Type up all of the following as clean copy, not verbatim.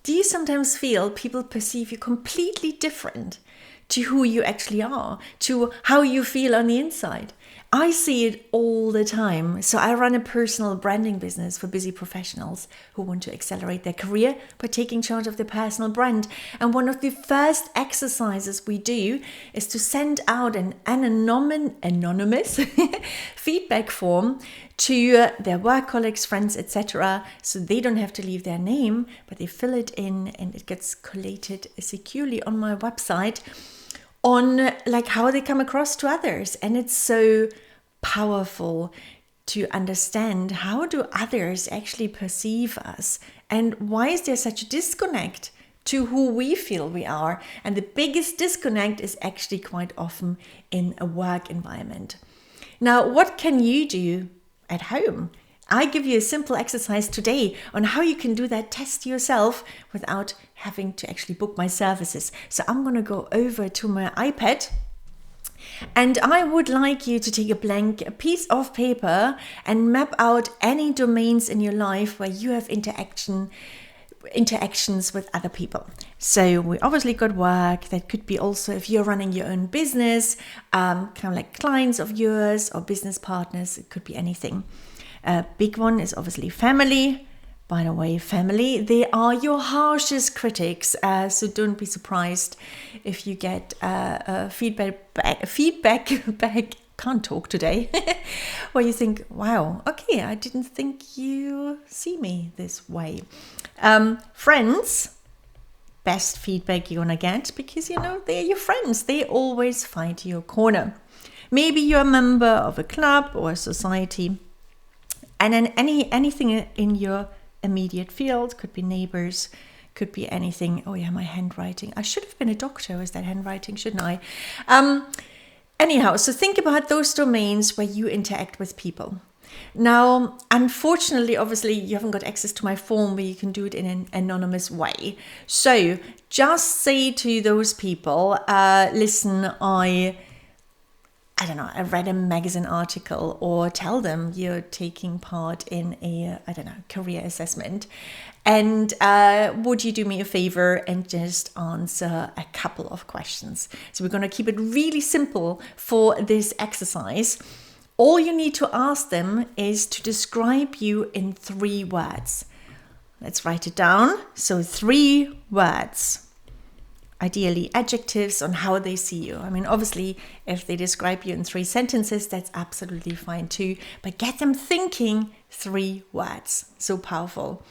Do you sometimes feel people perceive you completely different to who you actually are, to how you feel on the inside? I see it all the time. So I run a personal branding business for busy professionals who want to accelerate their career by taking charge of their personal brand. And one of the first exercises we do is to send out an anonymous feedback form to their work colleagues, friends, etc. So they don't have to leave their name, but they fill it in and it gets collated securely on my website on like how they come across to others. And it's so powerful to understand, how do others actually perceive us, and why is there such a disconnect to who we feel we are? And the biggest disconnect is actually quite often in a work environment. Now, what can you do at home? I give you a simple exercise today on how you can do that test yourself without having to actually book my services. So I'm going to go over to my iPad, and I would like you to take a piece of paper and map out any domains in your life where you have interactions with other people. So we obviously got work. That could be also if you're running your own business, kind of like clients of yours or business partners. It could be anything. A big one is obviously family. By the way, family, they are your harshest critics. So don't be surprised if you get feedback back. Can't talk today. Where you think, wow, okay, I didn't think you see me this way. Friends, best feedback you're gonna get, because they're your friends. They always fight your corner. Maybe you're a member of a club or a society, and then anything in your immediate field, could be neighbors, could be anything. Oh yeah, my handwriting. I should have been a doctor with that handwriting, shouldn't I? Anyhow, so think about those domains where you interact with people. Now, unfortunately, obviously, you haven't got access to my form where you can do it in an anonymous way. So just say to those people, listen, I don't know, I read a magazine article, or tell them you're taking part in a, career assessment. And would you do me a favor and just answer a couple of questions? So we're going to keep it really simple for this exercise. All you need to ask them is to describe you in 3 words. Let's write it down. So 3 words. Ideally adjectives on how they see you. I mean, obviously, if they describe you in 3 sentences, that's absolutely fine too. But get them thinking 3 words. So powerful.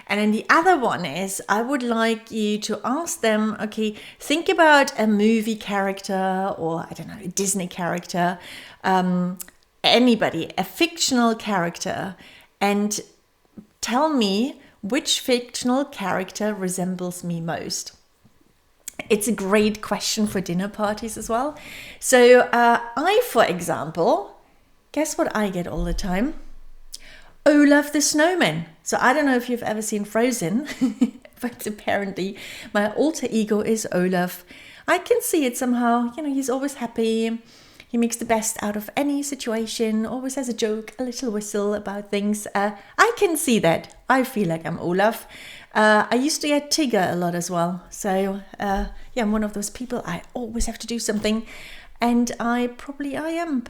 And then the other one is, I would like you to ask them, okay, think about a movie character, or a Disney character, anybody, a fictional character, and tell me which fictional character resembles me most. It's a great question for dinner parties as well. So I, for example, guess what I get all the time? Olaf the snowman. So I don't know if you've ever seen Frozen, but apparently my alter ego is Olaf. I can see it somehow. He's always happy. He makes the best out of any situation, always has a joke, a little whistle about things. I can see that. I feel like I'm Olaf. I used to get Tigger a lot as well. So I'm one of those people. I always have to do something. And I am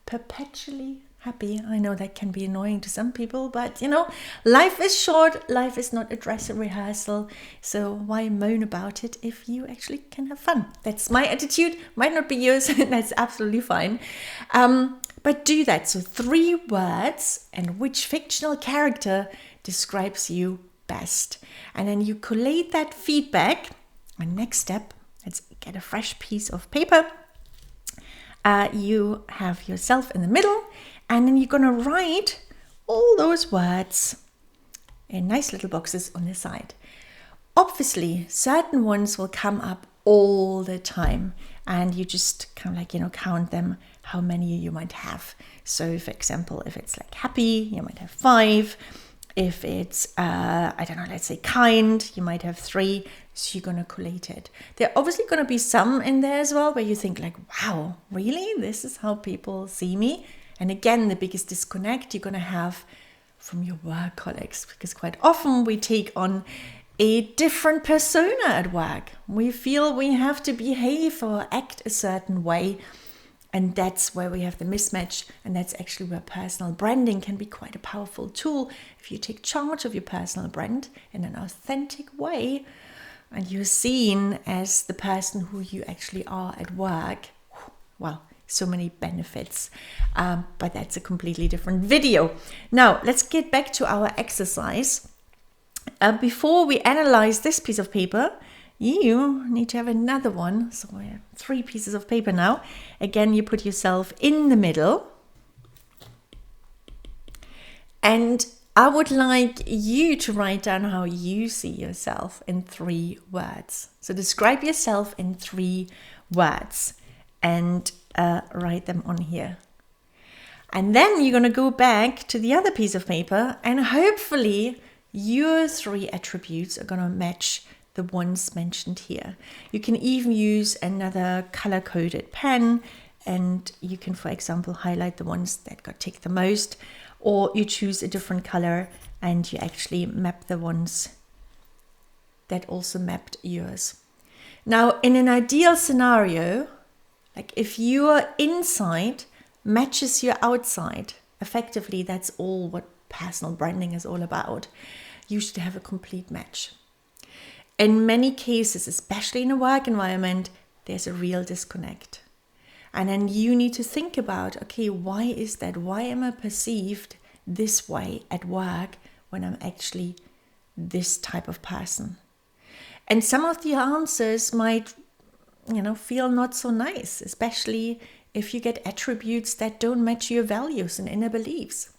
perpetually happy. I know that can be annoying to some people, but life is short. Life is not a dress rehearsal. So why moan about it if you actually can have fun? That's my attitude. Might not be yours. That's absolutely fine. But do that. So 3 words, and which fictional character describes you best. And then you collate that feedback. And next step, let's get a fresh piece of paper. You have yourself in the middle, and then you're going to write all those words in nice little boxes on the side. Obviously, certain ones will come up all the time, and you just kind of count them, how many you might have. So, for example, if it's like happy, you might have 5. If it's, let's say kind, you might have 3. So you're going to collate it. There are obviously going to be some in there as well where you think like, wow, really? This is how people see me? And again, the biggest disconnect you're going to have from your work colleagues, because quite often we take on a different persona at work. We feel we have to behave or act a certain way. And that's where we have the mismatch. And that's actually where personal branding can be quite a powerful tool. If you take charge of your personal brand in an authentic way, and you're seen as the person who you actually are at work, well, so many benefits. But that's a completely different video. Now, let's get back to our exercise. Before we analyze this piece of paper, you need to have another one. So we have 3 pieces of paper now. Again, you put yourself in the middle. And I would like you to write down how you see yourself in 3 words. So describe yourself in 3 words and write them on here. And then you're going to go back to the other piece of paper, and hopefully your 3 attributes are going to match the ones mentioned here. You can even use another color-coded pen, and you can, for example, highlight the ones that got ticked the most, or you choose a different color and you actually map the ones that also mapped yours. Now, in an ideal scenario, like if your inside matches your outside, effectively that's all what personal branding is all about. You should have a complete match. In many cases, especially in a work environment, there's a real disconnect. And then you need to think about, okay, why is that? Why am I perceived this way at work when I'm actually this type of person? And some of the answers might, feel not so nice, especially if you get attributes that don't match your values and inner beliefs.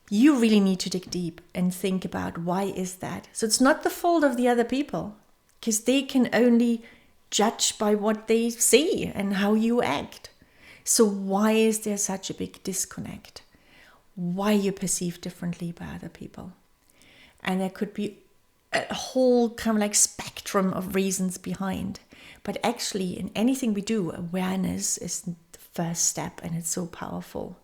You really need to dig deep and think about why is that. So it's not the fault of the other people, because they can only judge by what they see and how you act. So why is there such a big disconnect? Why you're perceived differently by other people? And there could be a whole kind of like spectrum of reasons behind. But actually, in anything we do, awareness is the first step, and it's so powerful.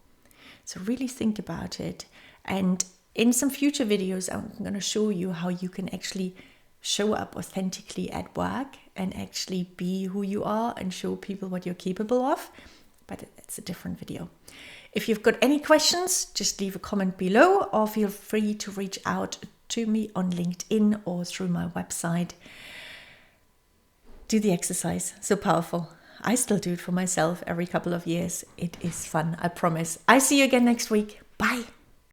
So really think about it. And in some future videos, I'm going to show you how you can actually show up authentically at work and actually be who you are and show people what you're capable of. But it's a different video. If you've got any questions, just leave a comment below, or feel free to reach out to me on LinkedIn or through my website. Do the exercise. So powerful. I still do it for myself every couple of years. It is fun, I promise. I see you again next week. Bye.